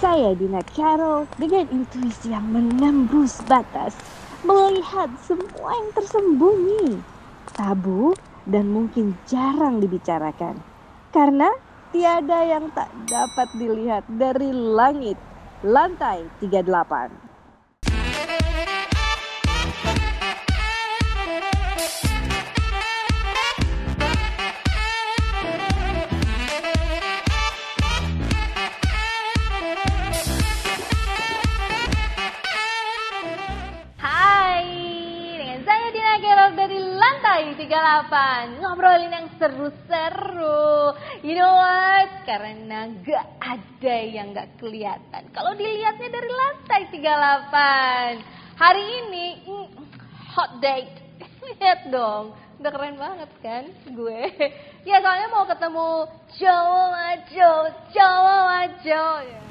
Saya Dina Carol dengan intuisi yang menembus batas, melihat semua yang tersembunyi, tabu dan mungkin jarang dibicarakan. Karena tiada yang tak dapat dilihat dari langit, lantai 38. Lantai 38, ngobrolin yang seru-seru. You know what? Karena gak ada yang gak kelihatan kalau dilihatnya dari lantai 38. Hari ini hot date. Lihat dong, udah keren banget kan gue. Ya soalnya mau ketemu cowok maco ya.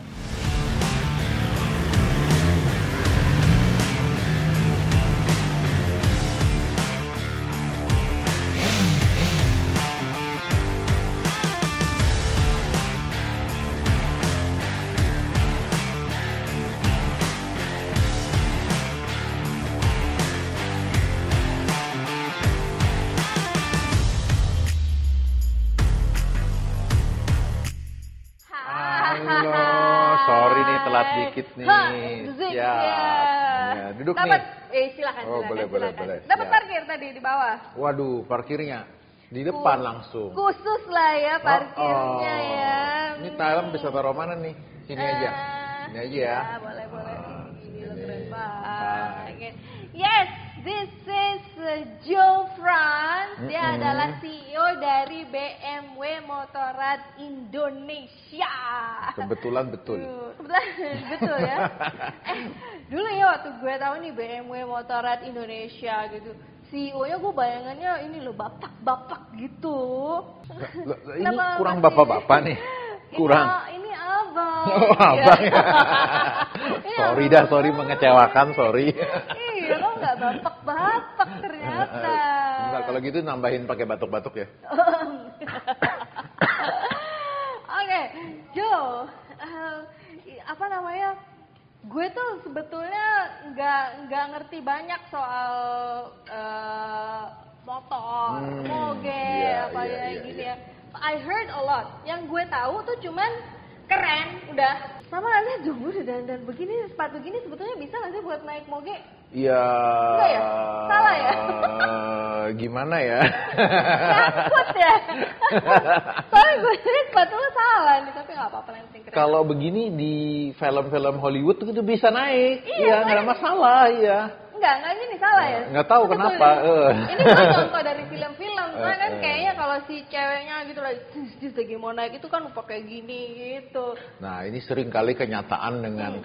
Telat dikit nih. Ya. Duduk Dapat, nih. Silakan. Boleh. Dapat parkir tadi di bawah. Waduh, parkirnya di depan langsung. Khusus lah ya parkirnya ya. Ini Thailand bisa taruh mana nih? Sini aja. Ini aja ya. Boleh. Ini lo keren banget. Yes, this is Joe Franz. Dia adalah CEO dari BMW Motorrad Indonesia. Kebetulan betul ya. Dulu ya waktu gue tahu nih BMW Motorrad Indonesia gitu, CEO-nya gue bayangannya ini loh bapak-bapak gitu. Ini kurang bapak-bapak nih. Kurang. Ini abang. Oh, abang ya. Sorry mengecewakan, sorry. Iya, kok nggak bapak-bapak ternyata. Enggak, kalau gitu nambahin pakai batuk-batuk ya. Oke, Joe, apa namanya? Gue tuh sebetulnya nggak ngerti banyak soal motor, moge, gini ya. I heard a lot. Yang gue tahu tuh cuman keren, udah. Sama aja dong, udah dandan begini, sepatu gini sebetulnya bisa nggak sih buat naik moge? Iya. Enggak ya? Salah ya? Gimana ya? Nyangkut ya? Soalnya gue jadi sepatu lo salah nih, tapi nggak apa-apa yang penting keren. Kalau begini di film-film Hollywood itu bisa naik. Iya, nggak ada masalah, iya. Enggak gini salah ya? Nggak tahu kenapa. Ini gue contoh dari film-film, karena kan kayaknya kalau si ceweknya gitu lagi lagi mau naik itu kan pakai gini gitu. Nah ini sering kali kenyataan dengan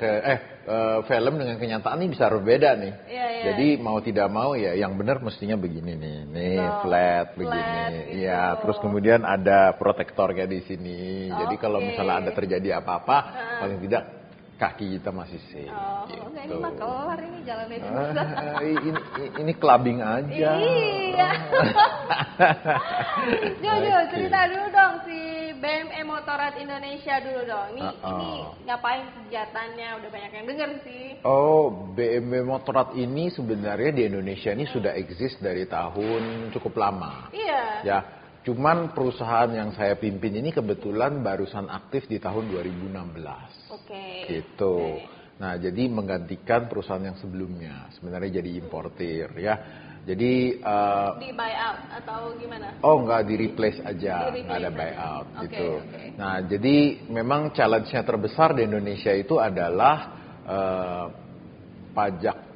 film dengan kenyataan ini bisa berbeda nih. Iya. Jadi mau tidak mau ya yang benar mestinya begini nih flat begini. Iya, gitu. Terus kemudian ada protektor kayak di sini. Jadi kalau misalnya ada terjadi apa-apa, paling tidak kaki kita masih safe. Gitu. Enggak, ini mah kelar ini jalannya ini clubbing aja. Iya. Jo, cerita dulu dong si BMW Motorrad Indonesia dulu dong. Ini ngapain kegiatannya? Udah banyak yang denger sih. Oh, BMW Motorrad ini sebenarnya di Indonesia ini sudah eksis dari tahun cukup lama. Iya. Ya. Cuman perusahaan yang saya pimpin ini kebetulan barusan aktif di tahun 2016. Oke. Gitu. Nah, jadi menggantikan perusahaan yang sebelumnya. Sebenarnya jadi importir ya. Jadi di buyout atau gimana? Oh, nggak di replace aja, nggak ada buyout gitu. Nah, jadi memang challenge-nya terbesar di Indonesia itu adalah pajak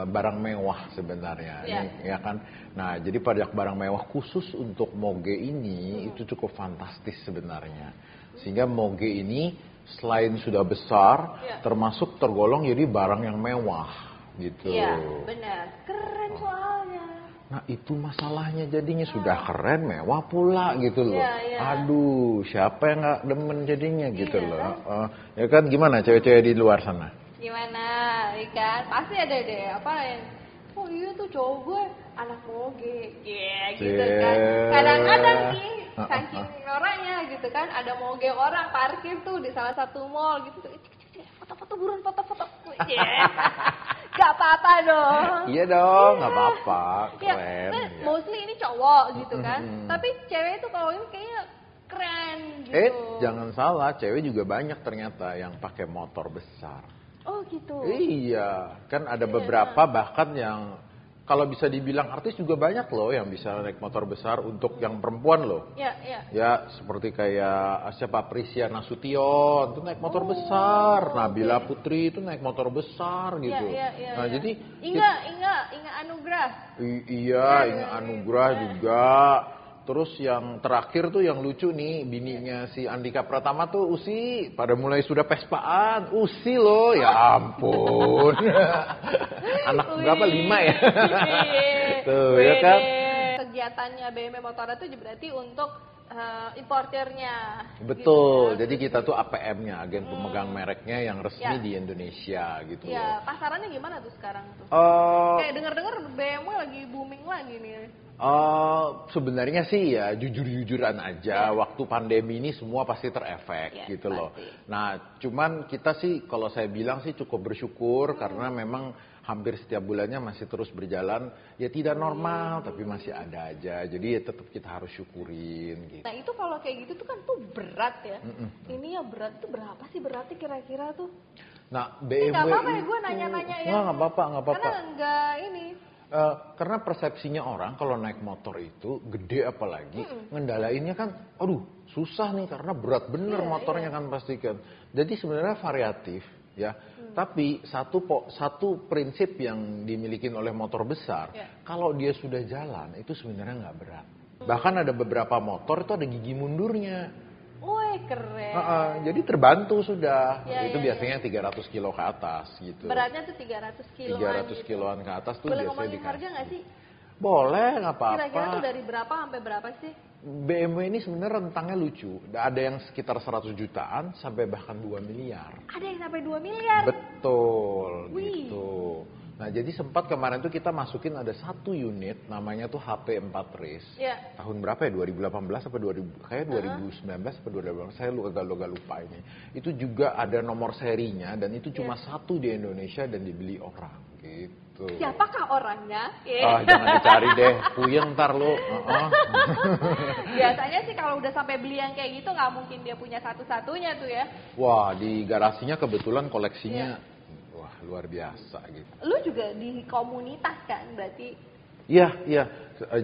barang mewah sebenarnya, ya kan. Nah, jadi pajak barang mewah khusus untuk moge ini itu cukup fantastis sebenarnya. Sehingga moge ini selain sudah besar, termasuk tergolong jadi barang yang mewah gitu. Iya, benar. Keren soalnya. Nah, itu masalahnya jadinya sudah keren, mewah pula gitu loh. Aduh, siapa yang nggak demen jadinya gitu loh. Ya kan, gimana cewek-cewek di luar sana? Gimana, ikan? Pasti ada deh apa yang iya tuh cowok gue anak moge, gitu kan. Kadang-kadang nih saking orangnya gitu kan, ada moge orang parkir tuh di salah satu mall gitu tuh, foto-foto buruan foto-foto, gak apa-apa dong. Iya dong, nggak apa-apa, Ya, keren. kan Ya. mostly ini cowok gitu kan, tapi cewek itu kalau ini kayaknya keren gitu. Jangan salah, cewek juga banyak ternyata yang pakai motor besar. Oh gitu. Iya, kan ada beberapa bahkan yang kalau bisa dibilang artis juga banyak loh yang bisa naik motor besar untuk yang perempuan loh. Ya, ya. Ya, seperti kayak siapa Prisya Nasution itu naik motor besar, Nabila Putri itu naik motor besar gitu. Ya. Nah, jadi Inga Anugrah. iya, Inga Anugrah juga. Terus yang terakhir tuh yang lucu nih, bininya si Andika Pratama tuh Usi, pada mulai sudah pespaan, Usi loh, ya ampun. Anak berapa? 5 ya? Tuh, ya kan? Kegiatannya BMW Motora itu berarti untuk importernya. Betul, gitu ya. jadi kita tuh APM-nya, agen pemegang mereknya yang resmi Ya. di Indonesia gitu loh. Ya, pasarannya gimana tuh sekarang tuh? Kayak dengar-dengar BMW lagi booming lagi nih. Sebenarnya sih ya jujur-jujuran aja, waktu pandemi ini semua pasti terefek Ya, gitu loh. pasti. Nah, cuman kita sih kalau saya bilang sih cukup bersyukur karena memang hampir setiap bulannya masih terus berjalan, ya tidak normal tapi masih ada aja. Jadi ya tetap kita harus syukurin gitu. Nah itu kalau kayak gitu tuh kan tuh berat ya. Ini ya berat tuh berapa sih beratnya kira-kira tuh? Nah, Nggak BMW apa-apa ya itu- gue nanya-nanya ya. Nggak apa-apa. Karena nggak ini. Karena persepsinya orang kalau naik motor itu gede apalagi ngendalainnya kan, aduh susah nih karena berat bener motornya kan pasti kan. Jadi sebenarnya variatif ya. Tapi satu prinsip yang dimiliki oleh motor besar, kalau dia sudah jalan itu sebenarnya nggak berat. Bahkan ada beberapa motor itu ada gigi mundurnya. Wih keren. Jadi terbantu sudah. Ya, Itu ya, biasanya 300 kilo ke atas gitu. Beratnya tuh 300 kiloan 300 gitu. kiloan ke atas tuh Boleh biasanya ngomongin dikasih. harga nggak sih? Boleh, nggak apa-apa. Kira-kira tuh dari berapa sampai berapa sih? BMW ini sebenarnya rentangnya lucu. Ada yang sekitar 100 jutaan sampai bahkan 2 miliar. Ada yang sampai 2 miliar. Betul, Wih. gitu. Nah, jadi sempat kemarin tuh kita masukin ada satu unit namanya tuh HP4 Race. Ya. Tahun berapa ya? 2018 apa 2000? Kayak 2019 atau 2018. Saya agak lupa ini. Itu juga ada nomor serinya dan itu cuma satu di Indonesia dan dibeli orang gitu. Siapakah orangnya? Jangan dicari deh, puyeng ntar lo. Biasanya sih kalau udah sampai beli yang kayak gitu nggak mungkin dia punya satu-satunya tuh ya. Wah, di garasinya kebetulan koleksinya wah luar biasa gitu. Lu juga di komunitas kan berarti? Iya,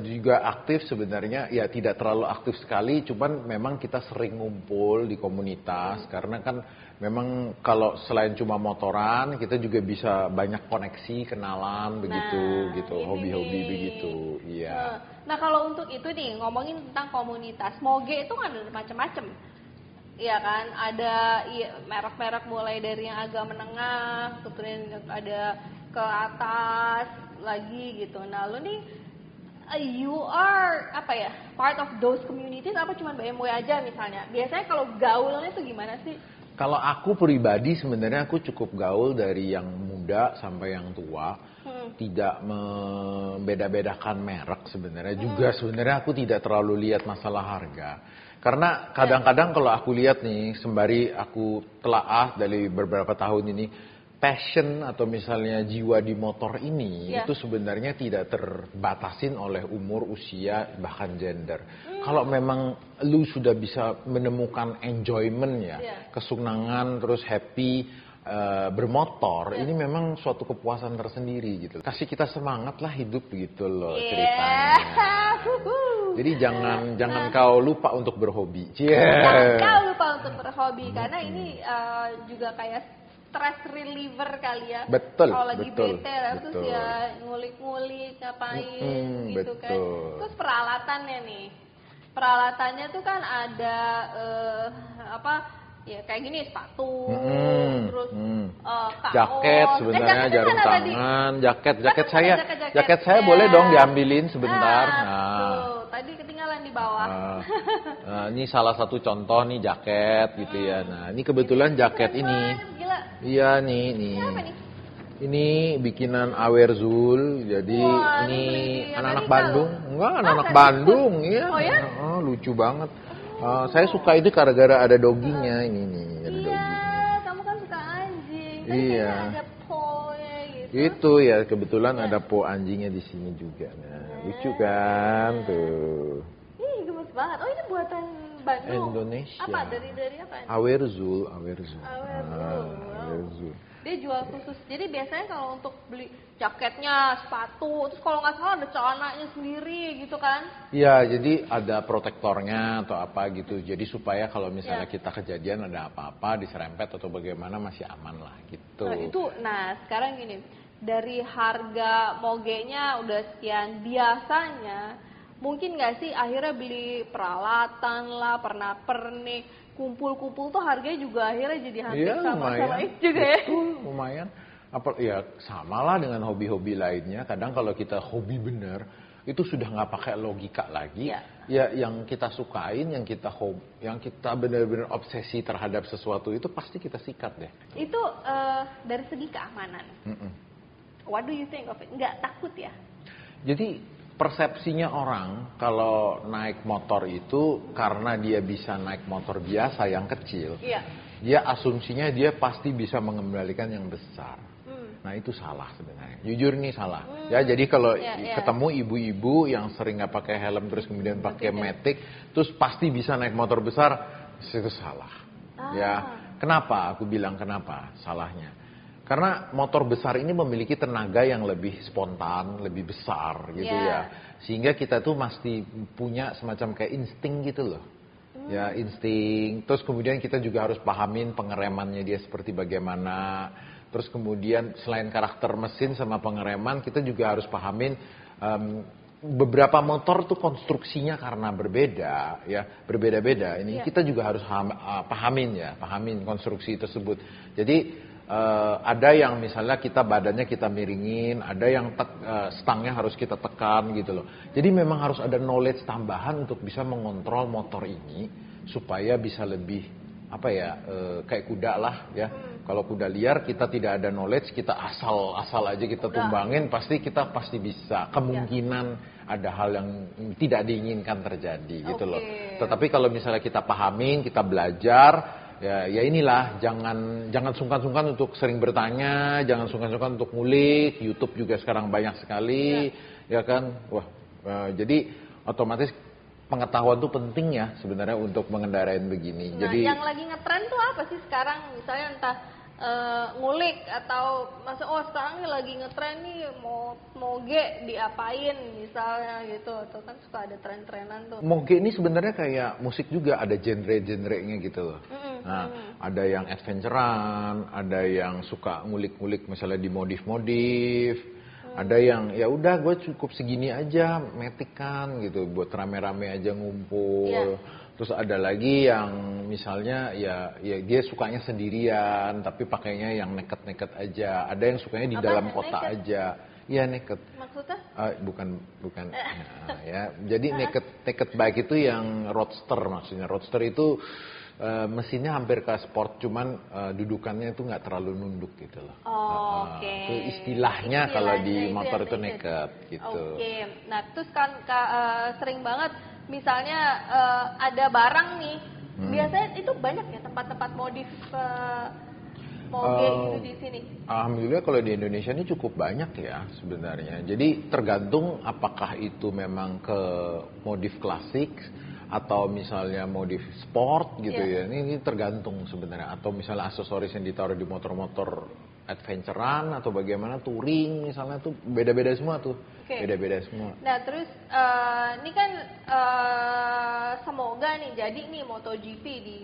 juga aktif sebenarnya, ya tidak terlalu aktif sekali, cuman memang kita sering ngumpul di komunitas, karena kan memang kalau selain cuma motoran, kita juga bisa banyak koneksi, kenalan, begitu, gitu, ini hobi-hobi nih. begitu, iya. Nah kalau untuk itu nih, ngomongin tentang komunitas, Moge itu kan ada macam-macam. Iya kan, ada merek-merek mulai dari yang agak menengah, kemudian ada ke atas lagi gitu. Nah, lu nih you are apa ya? Part of those communities apa cuma BMW aja misalnya? Biasanya kalau gaulnya tuh gimana sih? Kalau aku pribadi sebenarnya aku cukup gaul dari yang muda sampai yang tua. Tidak membeda-bedakan merek sebenarnya. Juga sebenarnya aku tidak terlalu lihat masalah harga. Karena kadang-kadang kalau aku lihat nih, sembari aku telaah dari beberapa tahun ini, passion atau misalnya jiwa di motor ini itu sebenarnya tidak terbatasin oleh umur, usia, bahkan gender. Kalau memang lu sudah bisa menemukan enjoyment ya, kesenangan, terus happy bermotor, ini memang suatu kepuasan tersendiri gitu. Kasih kita semangat lah hidup gitu loh ceritanya. Jadi jangan kau lupa untuk berhobi. Jangan kau lupa untuk berhobi karena ini juga kayak stress reliever kali ya. Betul. Kalau lagi betul, bete terus ya ngulik-ngulik ngapain gitu kan. betul. Terus peralatannya nih. Peralatannya tuh kan ada ya kayak gini sepatu, terus kaos. Jaket sebenarnya, jarum kan tangan, jaket Kan saya, ada jaket saya boleh dong diambilin sebentar. Tuh, tadi ketinggalan di bawah. Nah, ini salah satu contoh nih jaket gitu ya. Nah, ini kebetulan jaket ini. Gila. Iya nih. Ini apa nih? Ini bikinan Awerzul, jadi Wah, ini beli di anak-anak Amerika Bandung. loh. Enggak, Ah, anak-anak dari Bandung, iya. Oh ya? Lucu banget. Saya suka itu gara-gara ada doginya ini nih, ada Iya, doginya. kamu kan suka anjing. Tadi Iya. kayaknya ada polnya gitu. Itu ya kebetulan ada po anjingnya di sini juga. Nah, lucu kan tuh. Ih, gemes banget. Oh, ini buatan Bandung. Indonesia. Apa? Dari apa? Awerzul. Awerzul. Wow. Awerzul. Dia jual khusus. Jadi biasanya kalau untuk beli jaketnya, sepatu, terus kalau nggak salah ada celananya sendiri gitu kan? Iya, jadi ada protektornya atau apa gitu. Jadi supaya kalau misalnya kita kejadian ada apa-apa diserempet atau bagaimana masih aman lah gitu. Nah sekarang gini, dari harga mogenya udah sekian, biasanya mungkin nggak sih akhirnya beli peralatan lah, pernak-pernik, kumpul-kumpul tuh harganya juga akhirnya jadi hampir sama-sama itu juga ya? Betul, lumayan. Ya sama lah dengan hobi-hobi lainnya. Kadang kalau kita hobi bener, itu sudah nggak pakai logika lagi. Ya yang kita sukain, yang kita benar-benar obsesi terhadap sesuatu itu pasti kita sikat deh. Itu dari segi keamanan. What do you think of it? Nggak takut ya? Jadi persepsinya orang kalau naik motor itu karena dia bisa naik motor biasa yang kecil, dia asumsinya dia pasti bisa mengembalikan yang besar. Nah itu salah sebenarnya. Jujur nih salah. Ya jadi kalau ketemu ibu-ibu yang sering nggak pakai helm terus kemudian pakai matic, terus pasti bisa naik motor besar, itu salah. Ya kenapa? Aku bilang kenapa salahnya? Karena motor besar ini memiliki tenaga yang lebih spontan, lebih besar gitu ya. Sehingga kita tuh mesti punya semacam kayak insting gitu loh. Ya insting. Terus kemudian kita juga harus pahamin pengeremannya dia seperti bagaimana. Terus kemudian selain karakter mesin sama pengereman, kita juga harus pahamin beberapa motor tuh konstruksinya karena berbeda ya, berbeda-beda. Ini kita juga harus pahamin konstruksi tersebut. Jadi ada yang misalnya kita badannya kita miringin, ada yang stangnya harus kita tekan gitu loh. Jadi memang harus ada knowledge tambahan untuk bisa mengontrol motor ini supaya bisa lebih kayak kuda lah ya. Kalau kuda liar kita tidak ada knowledge, kita asal aja kita tumbangin, pasti bisa. Kemungkinan ada hal yang tidak diinginkan terjadi gitu loh. Tetapi kalau misalnya kita pahamin, kita belajar, ya inilah, jangan sungkan-sungkan untuk sering bertanya, jangan sungkan-sungkan untuk ngulik. YouTube juga sekarang banyak sekali, ya kan. Jadi otomatis pengetahuan itu penting ya sebenarnya untuk mengendarai begini. Nah, jadi yang lagi ngetren tuh apa sih sekarang? Misalnya entah ngulik atau sekarang nih lagi ngetren nih moge diapain misalnya gitu, atau kan suka ada tren-trenan tuh. Moge ini sebenarnya kayak musik juga, ada genre-genrenya gitu loh. Ada yang adventurean, ada yang suka ngulik-ngulik misalnya dimodif-modif, ada yang ya udah gue cukup segini aja metik kan gitu buat rame-rame aja ngumpul. Terus ada lagi yang misalnya ya dia sukanya sendirian tapi pakainya yang neket-neket aja. Ada yang sukanya di dalam kota aja. Iya neket. Maksudnya? Bukan. Ya. Jadi naked bike itu yang roadster maksudnya. Roadster itu mesinnya hampir ke sport, cuman dudukannya itu nggak terlalu nunduk gitu loh. Itu istilahnya kalau di motor itu naked gitu. Nah terus kan sering banget misalnya ada barang nih, biasanya itu banyak ya tempat-tempat modif moge gitu di sini. Alhamdulillah kalau di Indonesia ini cukup banyak ya sebenarnya. Jadi tergantung apakah itu memang ke modif klasik atau misalnya modif sport gitu ya. Ini tergantung sebenarnya. Atau misalnya aksesoris yang ditaruh di motor-motor adventurean atau bagaimana touring misalnya tuh beda-beda semua tuh. Beda-beda semua. Nah terus ini kan semoga nih jadi nih MotoGP di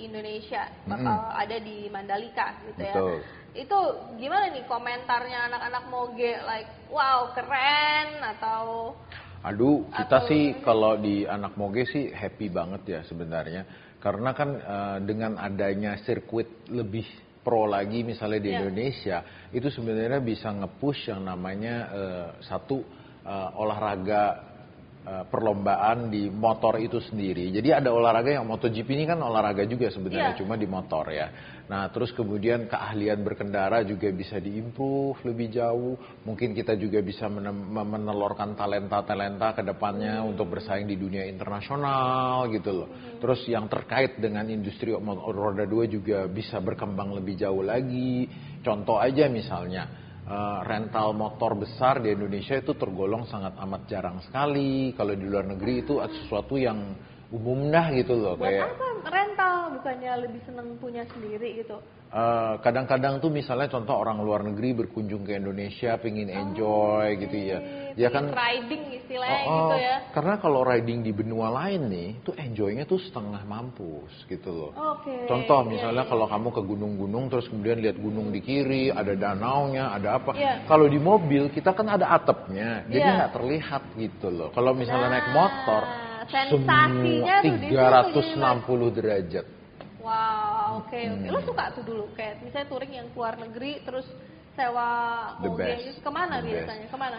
Indonesia bakal ada di Mandalika gitu ya. Itu gimana nih komentarnya anak-anak moge, like wow keren atau? Aduh, kita sih kalau di anak moge sih happy banget ya sebenarnya. Karena kan dengan adanya sirkuit lebih pro lagi misalnya di Indonesia, itu sebenarnya bisa nge-push yang namanya satu olahraga perlombaan di motor itu sendiri. Jadi ada olahraga yang MotoGP ini kan olahraga juga sebenarnya, cuma di motor ya. Nah terus kemudian keahlian berkendara juga bisa diimprove lebih jauh. Mungkin kita juga bisa menelurkan talenta-talenta ke depannya untuk bersaing di dunia internasional gitu loh. Terus yang terkait dengan industri roda 2 juga bisa berkembang lebih jauh lagi. Contoh aja misalnya, rental motor besar di Indonesia itu tergolong sangat amat jarang sekali. Kalau di luar negeri itu sesuatu yang umum dah gitu loh. Buat kayak apa rental? Bukannya lebih seneng punya sendiri gitu? kadang-kadang tuh misalnya contoh orang luar negeri berkunjung ke Indonesia pengen enjoy gitu ya. Ya kan riding istilahnya gitu ya. Karena kalau riding di benua lain nih, tuh enjoynya tuh setengah mampus gitu loh. Contoh misalnya kalau kamu ke gunung-gunung terus kemudian lihat gunung di kiri, ada danaunya, ada apa. Kalau di mobil kita kan ada atapnya, jadi nggak terlihat gitu loh. Kalau misalnya naik motor, sensasinya semua 360 derajat. Wow, oke. Lo suka tuh dulu kayak misalnya touring yang keluar negeri terus sewa mobil kemana biasanya? Kemana?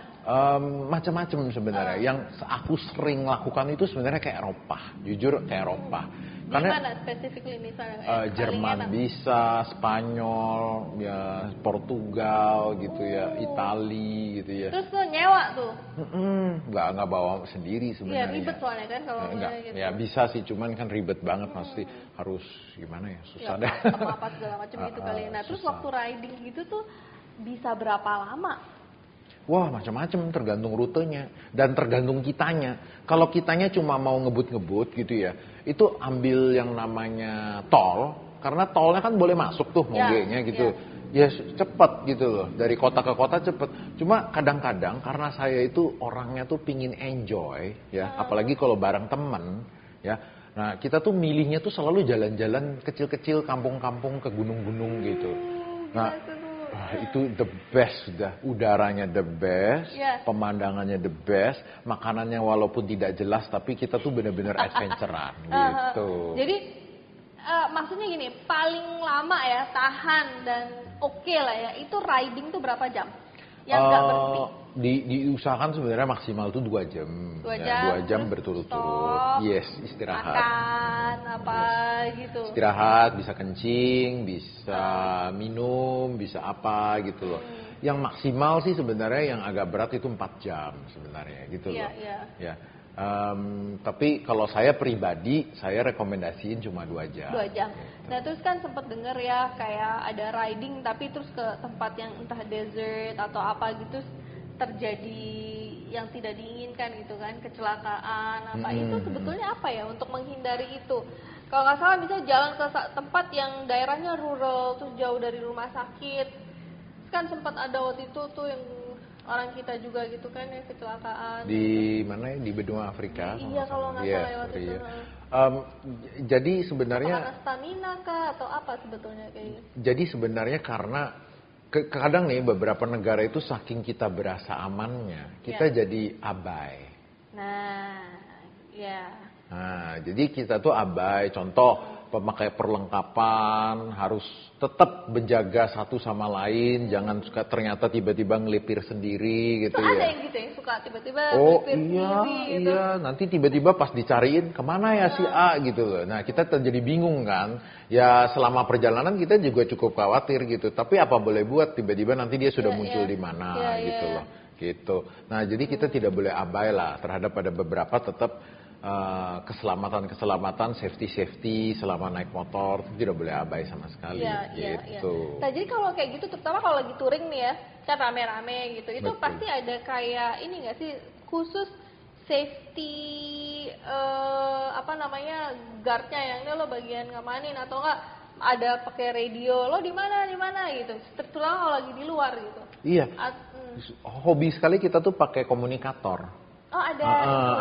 Macam-macam sebenarnya. Yang aku sering lakukan itu sebenarnya kayak Eropa, jujur kayak Eropa. Karena mana specifically misalnya? Jerman bisa, Spanyol, ya Portugal gitu ya, Itali gitu ya. Terus lo nyewa tuh? Nggak bawa sendiri sebenarnya. Iya ribet soalnya kan kalau gitu. Ya bisa sih, cuman kan ribet banget pasti harus gimana ya, susah deh. Apa segala macam gitu kali. Nah terus waktu riding gitu tuh bisa berapa lama? Wah macam-macam tergantung rutenya dan tergantung kitanya. Kalau kitanya cuma mau ngebut-ngebut gitu ya, itu ambil yang namanya tol, karena tolnya kan boleh masuk tuh mogenya gitu. Ya cepet gitu loh, dari kota ke kota cepet. Cuma kadang-kadang karena saya itu orangnya tuh pingin enjoy ya, apalagi kalau bareng temen ya. Nah kita tuh milihnya tuh selalu jalan-jalan kecil-kecil, kampung-kampung ke gunung-gunung gitu. Nah itu the best sudah, udaranya the best, pemandangannya the best, makanannya walaupun tidak jelas tapi kita tuh benar-benar adventurean gitu. Jadi maksudnya gini, paling lama ya tahan dan oke lah ya, itu riding tuh berapa jam? Yang nggak berhenti? Diusahakan sebenarnya maksimal tuh 2 jam. 2 jam berturut-turut. Yes, istirahat. Makan apa gitu. Istirahat, bisa kencing, bisa minum, bisa apa gitu loh. Yang maksimal sih sebenarnya yang agak berat itu 4 jam sebenarnya gitu loh. Ya. Tapi kalau saya pribadi, saya rekomendasiin cuma 2 jam. 2 jam. Nah terus kan sempat denger ya kayak ada riding tapi terus ke tempat yang entah desert atau apa gitu terjadi yang tidak diinginkan gitu kan, kecelakaan apa itu sebetulnya apa ya untuk menghindari itu? Kalau nggak salah misalnya jalan ke tempat yang daerahnya rural terus jauh dari rumah sakit, kan sempat ada waktu itu tuh yang orang kita juga gitu kan ya kecelakaan. Di mana ya? Di benua Afrika. Iya kalau nggak salah lewat itu. Jadi sebenarnya. Karena stamina kah atau apa sebetulnya kayaknya? Jadi sebenarnya karena kadang nih beberapa negara itu saking kita berasa amannya, kita jadi abai. Nah, jadi kita tuh abai. Contoh pemakai perlengkapan harus tetap menjaga satu sama lain, jangan suka ternyata tiba-tiba ngelipir sendiri gitu ya. Ada yang gitu yang suka tiba-tiba ngelipir sendiri gitu. Iya, nanti tiba-tiba pas dicariin kemana ya si A gitu loh. Nah kita jadi bingung kan. Ya selama perjalanan kita juga cukup khawatir gitu. Tapi apa boleh buat tiba-tiba nanti dia sudah muncul di mana gitu loh. Gitu. Nah jadi kita tidak boleh abai lah terhadap ada beberapa tetap keselamatan, safety selama naik motor itu tidak boleh abai sama sekali. Gitu. Nah jadi kalau kayak gitu, terutama kalau lagi touring nih ya, kan rame-rame gitu, itu pasti ada kayak ini nggak sih khusus safety guardnya yang ini lo bagian ngamanin atau enggak ada pakai radio lo di mana gitu, terutama kalau lagi di luar gitu. Iya. Hobi sekali kita tuh pakai komunikator. Oh ada.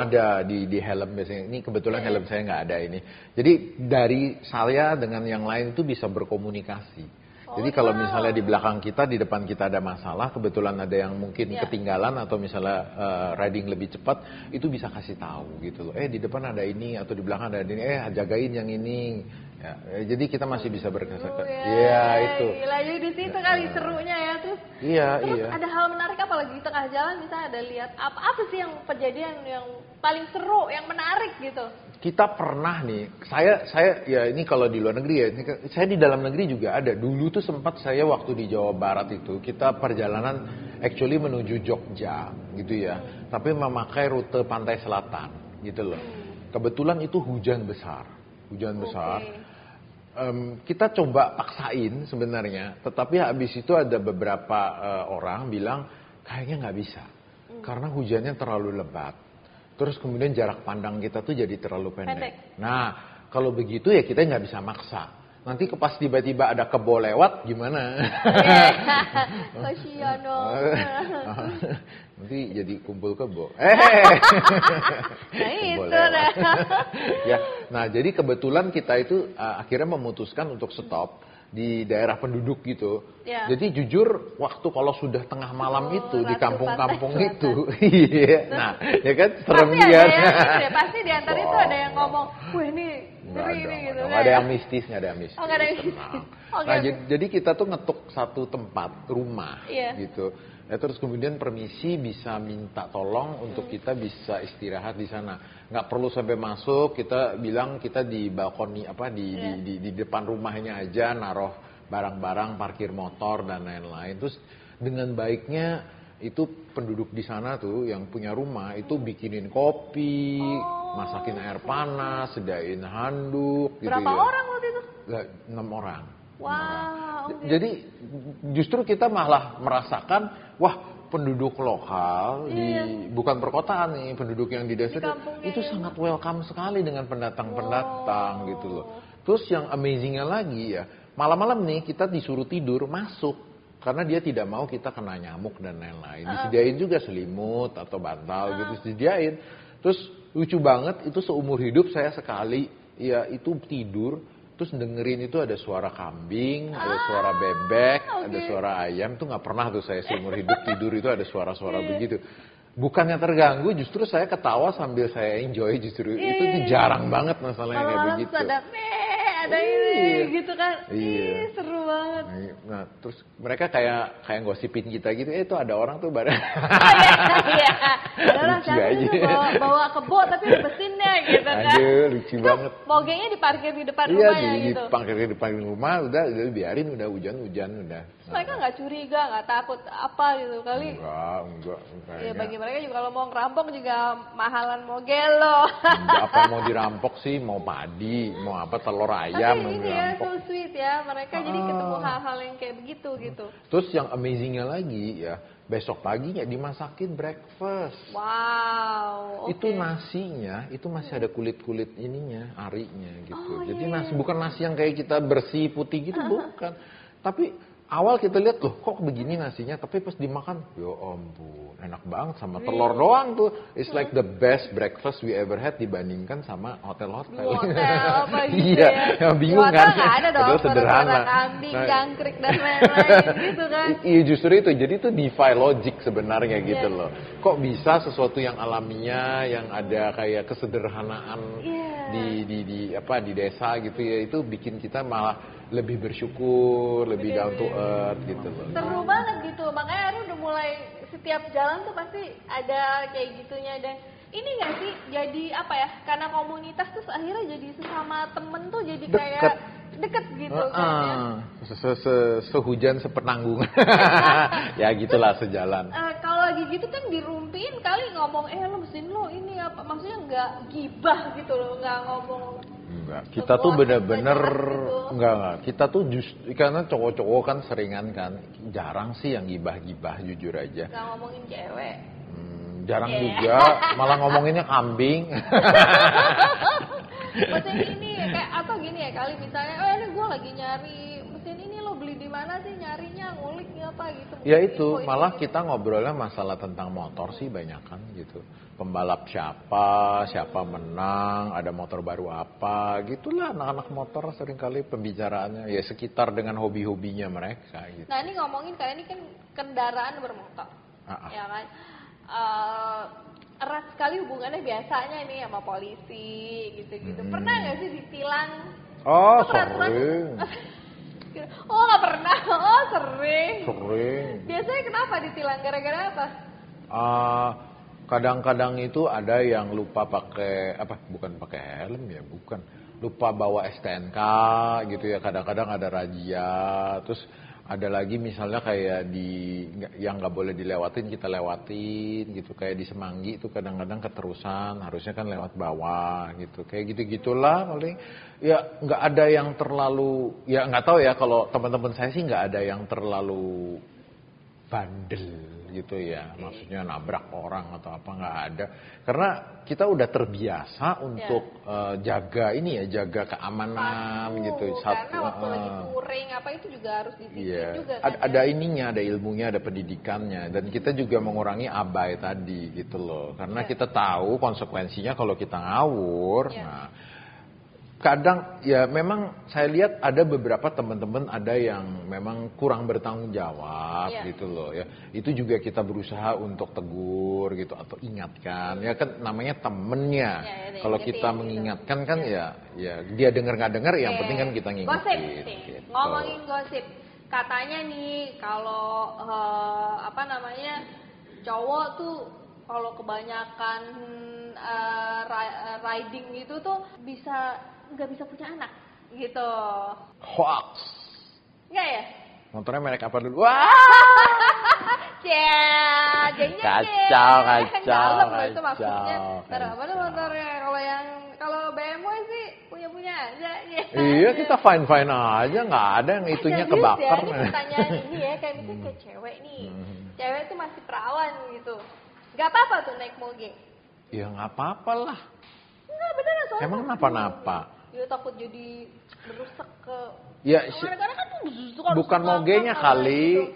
Ada di helm biasanya. Ini kebetulan helm saya nggak ada ini. Jadi dari saya dengan yang lain itu bisa berkomunikasi. Jadi kalau misalnya di belakang kita, di depan kita ada masalah, kebetulan ada yang mungkin ketinggalan atau misalnya riding lebih cepat, itu bisa kasih tahu gitu loh. Di depan ada ini atau di belakang ada ini. Jagain yang ini. Ya, jadi kita masih bisa berkesempatan. Itu. Gila, jadi di situ kali serunya ya terus. Terus ada hal menarik apa lagi di tengah jalan misalnya ada lihat apa sih yang kejadian yang paling seru, yang menarik gitu? Kita pernah nih, saya ya ini kalau di luar negeri ya, saya di dalam negeri juga ada. Dulu tuh sempat saya waktu di Jawa Barat itu, kita perjalanan actually menuju Jogja gitu ya. Tapi memakai rute pantai selatan gitu loh. Kebetulan itu hujan besar. Kita coba paksain sebenarnya, tetapi habis itu ada beberapa orang bilang kayaknya nggak bisa. Karena hujannya terlalu lebat. Terus kemudian jarak pandang kita tuh jadi terlalu pendek. Nah, kalau begitu ya kita nggak bisa maksa. Nanti pas tiba-tiba ada kebo lewat gimana? Kasihan dong. Nanti jadi kumpul kebo. Nah itu dah. Ya, nah jadi kebetulan kita itu akhirnya memutuskan untuk stop di daerah penduduk gitu. Ya. Jadi jujur waktu kalau sudah tengah malam itu di Ratu kampung-kampung Pantai itu, iya, nah ya kan serem pasti ya. ada yang pasti di antara itu ada yang ngomong, wah ini ngeri ini gitu. Nggak ada yang mistis, nggak ada yang mistis. Oh nggak ada yang mistis. Tenang. Oke. Nah jadi kita tuh ngetuk satu tempat rumah gitu. Ya, terus kemudian permisi bisa minta tolong untuk kita bisa istirahat di sana. Nggak perlu sampai masuk, kita bilang kita di balkoni di depan rumahnya aja naruh barang-barang, parkir motor dan lain-lain. Terus dengan baiknya itu penduduk di sana tuh yang punya rumah itu bikinin kopi, masakin air panas, sediain handuk. Berapa gitu ya. orang waktu itu? 6 orang. Wow. Jadi justru kita malah merasakan wah penduduk lokal bukan perkotaan nih, penduduk yang di desa itu sangat welcome sekali dengan pendatang-pendatang gitu loh. Terus yang amazingnya lagi ya, malam-malam nih kita disuruh tidur masuk karena dia tidak mau kita kena nyamuk dan lain-lain. Disediain juga selimut atau bantal gitu disediain. Terus lucu banget itu seumur hidup saya sekali ya itu tidur. Terus dengerin itu ada suara kambing, ada suara bebek, ada suara ayam. Tuh nggak pernah tuh saya seumur hidup tidur itu ada suara-suara begitu. Bukannya terganggu, justru saya ketawa sambil saya enjoy justru. Itu tuh jarang banget masalahnya kayak begitu. Ada ini gitu kan. Iya. Seru banget. Nah, terus mereka kayak gosipin kita gitu, itu ada orang tuh bareng. Iya. Ada orang siapa bawa kebo tapi mesinnya gitu kan. Aduh, lucu banget. Mogenya diparkir di depan iya, rumahnya gitu. Iya, diparkir di depan rumah, udah biarin, udah hujan udah. Mereka nggak curiga, nggak takut apa gitu kali. Enggak. Ya bagi mereka juga kalau mau ngerampok juga mahalan mogel loh. Apa mau dirampok sih, mau padi, mau apa telur ayam. Tapi ini ya so sweet ya, mereka jadi ketemu hal-hal yang kayak begitu gitu. Terus yang amazingnya lagi ya, besok paginya dimasakin breakfast. Wow. Itu nasinya, itu masih ada kulit-kulit ininya, arinya gitu. Jadi nasi bukan nasi yang kayak kita bersih putih gitu, bukan. Tapi awal kita lihat loh kok begini nasinya, tapi pas dimakan, ya ampun, enak banget sama telur doang tuh. It's like the best breakfast we ever had dibandingkan sama hotel-hotel. Hotel apa gitu ya. Bingung kan? Nggak ada dong, sederhana. Kambing, jangkrik dan lain-lain gitu kan. Iya justru itu, jadi itu defy logic sebenarnya gitu loh. Kok bisa sesuatu yang alamiah, yang ada kayak kesederhanaan di desa gitu ya, itu bikin kita malah lebih bersyukur, lebih down to earth gitu loh. Seru banget gitu, makanya Aru udah mulai setiap jalan tuh pasti ada kayak gitunya. Dan ini nggak sih jadi apa ya, karena komunitas tuh akhirnya jadi sesama temen tuh jadi kayak deket gitu kan ya. Sehujan sepenanggung. Ya gitulah sejalan. Kalau lagi gitu kan dirumpiin kali ngomong, lo mesin lo ini apa, maksudnya nggak gibah gitu loh, nggak ngomong. Enggak, kita tuh bener-bener enggak. Kita tuh karena cowok-cowok kan seringan kan, jarang sih yang gibah-gibah jujur aja. Nggak ngomongin cewek. Jarang juga, malah ngomonginnya kambing. Mesin ini kayak atau gini ya kali misalnya, ini gue lagi nyari mesin ini, lo beli di mana sih, nyarinya ngulik apa gitu. Ya itu, malah kita ngobrolnya masalah tentang motor sih banyak kan gitu. Pembalap siapa menang, ada motor baru apa, gitulah anak-anak motor seringkali pembicaraannya ya sekitar dengan hobi-hobinya mereka gitu. Nah ini ngomongin kayak ini kan kendaraan bermotor, ya kan. Erat sekali hubungannya biasanya nih sama polisi gitu-gitu. Pernah nggak sih ditilang? Oh sering. Oh nggak pernah, oh sering. Sering. Biasanya kenapa ditilang, gara-gara apa? Kadang-kadang itu ada yang lupa pakai bukan pakai helm ya, bukan. Lupa bawa STNK gitu ya. Kadang-kadang ada razia. Terus ada lagi misalnya kayak yang nggak boleh dilewatin kita lewatin gitu. Kayak di Semanggi itu kadang-kadang keterusan, harusnya kan lewat bawah gitu. Kayak gitu-gitulah paling. Ya nggak ada yang terlalu, ya nggak tahu ya, kalau teman-teman saya sih nggak ada yang terlalu bandel gitu ya, maksudnya nabrak orang atau apa, nggak ada, karena kita udah terbiasa untuk jaga jaga keamanan gitu. Karena waktu lagi touring apa itu juga harus disiplin juga kan. Ada ininya, ada ilmunya, ada pendidikannya, dan kita juga mengurangi abai tadi gitu loh, karena kita tahu konsekuensinya kalau kita ngawur. Nah, kadang ya memang saya lihat ada beberapa teman-teman ada yang memang kurang bertanggung jawab gitu loh ya. Itu juga kita berusaha untuk tegur gitu atau ingatkan. Ya kan namanya temennya. Kalau kita mengingatkan kan ya dia dengar nggak dengar, yang penting kan kita ngingetin. Gosip gitu. Ngomongin gosip. Katanya nih kalau cowok tuh kalau kebanyakan riding gitu tuh nggak bisa punya anak gitu. Hoax. Nggak ya? Motornya merek apa dulu? Wah. Kacau. Itu maksudnya. Apa tuh motornya? Kalau BMW sih punya aja. Iya, kita fine aja, nggak ada yang itunya kebakar. Ini pertanyaan ini ya, kayak misalnya kayak cewek nih. Cewek tuh masih perawan gitu. Nggak apa-apa tuh naik moge? Ya nggak apa-apa lah. Nggak, beneran soalnya. Emang kenapa-napa? Ya takut jadi merusak ke. Ya, kadang-kadang kan tuh suka bukan mogenya kali, gitu.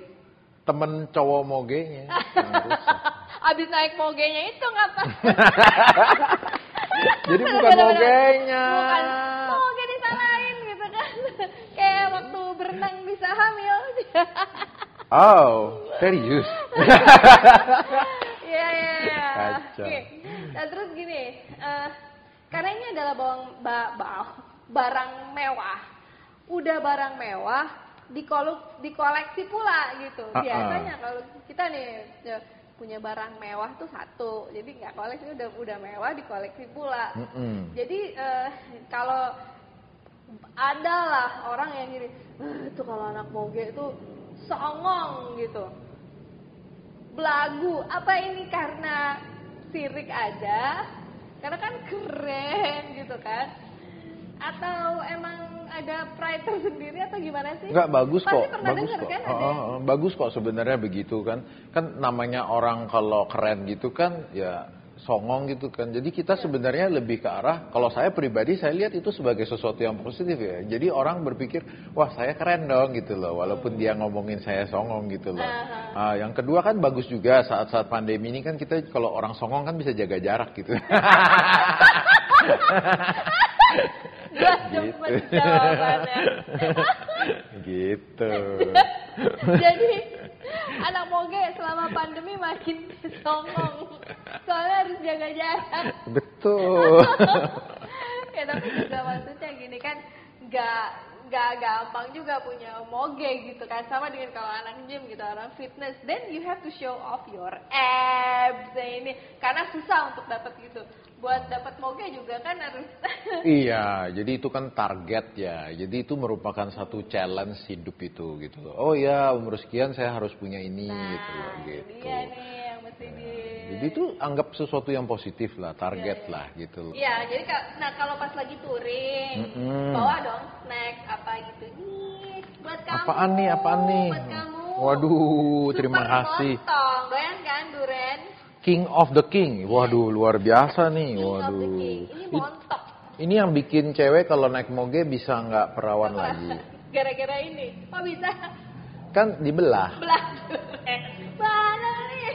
Temen cowok mogenya. Abis naik mogenya itu ngapain? Jadi bukan mogenya. Bukan moge disalahin gitu kan. Kayak waktu berenang bisa hamil. Oh, serius? Iya. Kacau. Oke. Nah terus gini, karena ini adalah barang mewah, udah barang mewah dikoleksi pula gitu. Biasanya kalau kita nih punya barang mewah tuh satu, jadi nggak koleksi, udah mewah dikoleksi pula. Jadi kalau adalah orang yang gini, tuh kalau anak moge tuh songong gitu, belagu, apa ini karena sirik aja? Karena kan keren gitu kan? Atau emang ada pride tersendiri atau gimana sih? Enggak, bagus kok. Pasti pernah denger kan? Bagus kok sebenarnya begitu kan. Kan namanya orang kalau keren gitu kan ya songong gitu kan. Jadi kita sebenarnya lebih ke arah, kalau saya pribadi saya lihat itu sebagai sesuatu yang positif ya. Jadi orang berpikir, wah saya keren dong gitu loh, walaupun dia ngomongin saya songong gitu loh. Yang kedua kan bagus juga saat-saat pandemi ini kan kita kalau orang songong kan bisa jaga jarak gitu. Gitu. Jadi anak moge selama pandemi makin songong, soalnya harus jaga jarak. Betul. Ya tapi juga maksudnya gini kan, nggak gampang juga punya moge gitu kan, sama dengan kalau anak gym gitu, orang fitness, then you have to show off your abs ini, karena susah untuk dapat gitu. Buat dapat moge juga kan harus. Iya, jadi itu kan target ya. Jadi itu merupakan satu challenge hidup itu gitu loh. Oh ya, umur sekian saya harus punya ini gitu loh gitu. Iya nih yang mesti Jadi itu anggap sesuatu yang positif lah, target lah gitu loh. Iya, jadi kalau pas lagi touring, bawa dong snack apa gitu nih buat kamu. Apaan nih? Buat kamu. Waduh, terima kasih. Montong, doyan kan duren? King of the King, waduh luar biasa nih, waduh. Ini montok. Ini yang bikin cewek kalau naik moge bisa nggak perawan lagi. Gara-gara ini, kok bisa? Kan dibelah. Mana nih?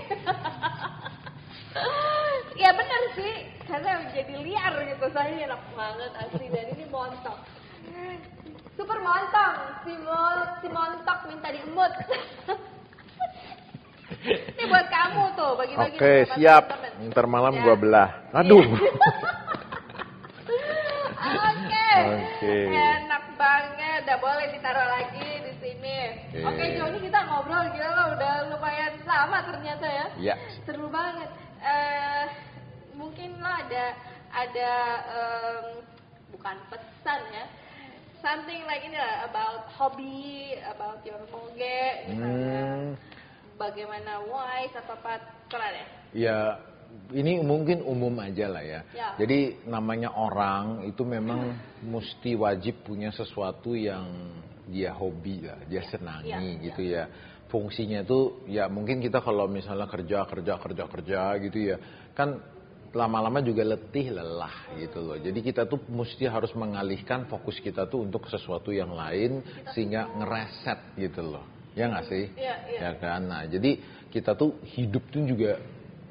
Ya benar sih, karena jadi liar gitu, saya enak banget asli, dan ini montok. Super montong, si montok minta diemut. Ini buat kamu tuh, bagi-bagi. Oke, siap. Ntar malam gua belah. Aduh. Oke. Enak banget. Udah boleh ditaruh lagi di sini. Oke, Jo, ini kita ngobrol gila loh, udah lumayan lama ternyata ya. Iya. Seru banget. mungkin lo ada bukan pesan ya, something like ini lah about hobby, about your moge, misalnya bagaimana wise atau apa, deh. Ya, ini mungkin umum aja lah ya. Jadi namanya orang itu memang mesti wajib punya sesuatu yang dia hobi lah, dia senangi gitu ya. Fungsinya itu ya mungkin kita kalau misalnya kerja gitu ya, kan lama-lama juga letih, lelah gitu loh. Jadi kita tuh mesti harus mengalihkan fokus kita tuh untuk sesuatu yang lain sehingga ngereset gitu loh. Ya nggak sih? Ya kan. Nah, jadi kita tuh hidup tuh juga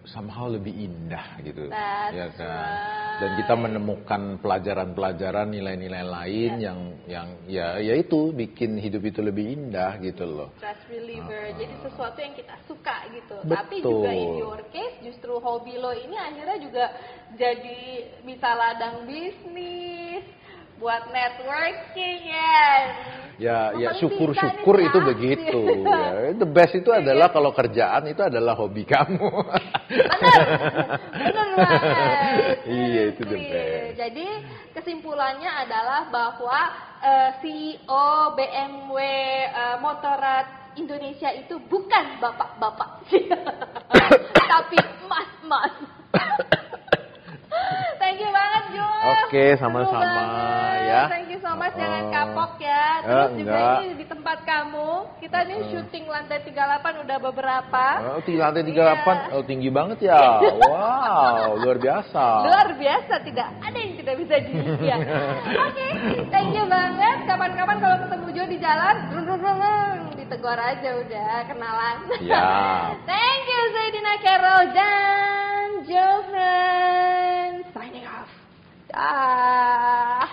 somehow lebih indah gitu. Ya kan. Dan kita menemukan pelajaran-pelajaran, nilai-nilai lain yang ya itu bikin hidup itu lebih indah gitu loh. Stress reliever. Jadi sesuatu yang kita suka gitu. Betul. Tapi juga in your case justru hobi lo ini akhirnya juga jadi bisa ladang bisnis, buat networking ya. Ya syukur-syukur itu begitu. Ya. The best itu adalah kalau kerjaan itu adalah hobi kamu. Bener banget. Iya, itu the best. Jadi kesimpulannya adalah bahwa CEO BMW Motorrad Indonesia itu bukan bapak-bapak, tapi mas-mas. Thank you banget Jul. Oke, sama-sama ya. Thank you so much, jangan kapok ya. Terus juga enggak. ini di tempat kamu, kita nih syuting lantai 38 udah beberapa. Lantai 38, oh tinggi banget ya. Wow, luar biasa. Luar biasa, tidak ada yang tidak bisa dilihat. Oke, thank you banget. Kapan-kapan kalau ketemu Jo di jalan, ditegur aja udah, kenalan. Ya. Thank you Zaidina Carol dan Johan. Signing off. Dah.